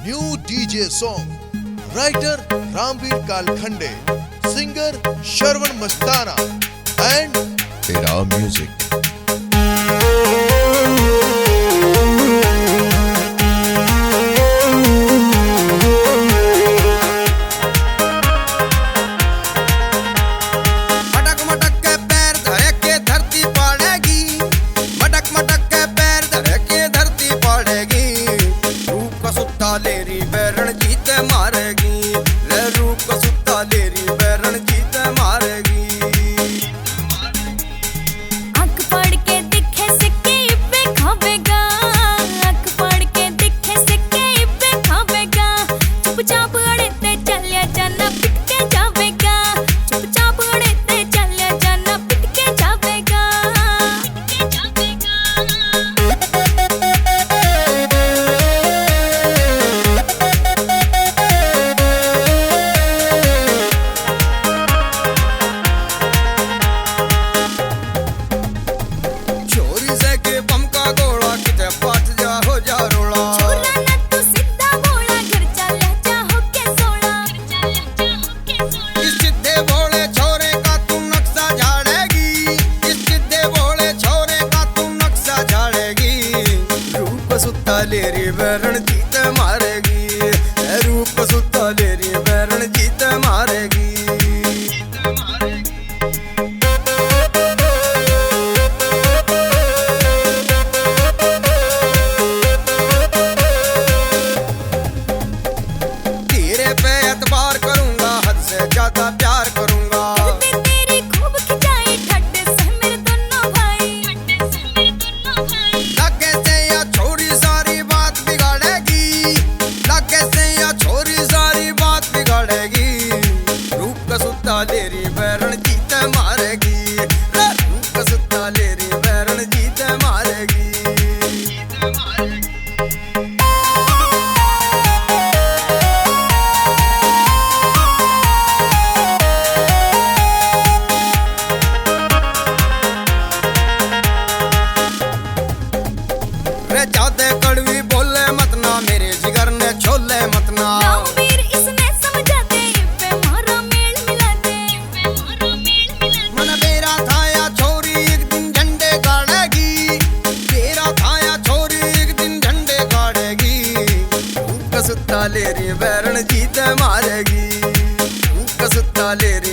New DJ song, writer Ramveer Kalkhande, singer Shravan Mastana and तेरा music. लेरी बैरण जीत मारेगी रे, रूप को सुता लेरी बैरण जीत मारेगी। आँख पड़ के दिखे सिक्के पे खावेगा, आँख पड़ के दिखे सिक्के पे खावेगा। चुपचाप अड़ते चलिया जाना पिट के जावेगा, चुपचाप अड़ते चलिया जाना पिट के जावेगा। लेरी बैरण जीत मारेगी, रूप सुता लेरी बैरण जीत मारेगी। तेरे पे एतबार करूंगा, हद से ज्यादा प्यार करूंगा। लेरी बैरण जीत मारेगी, रूप सुता लेरी बैरण जीत मारेगी। रे जाते कड़वी बोले मत ना, मेरे जिगर ने छोले मत ना। सुता लेरी बैरण जीत मारेगी, सुता लेरी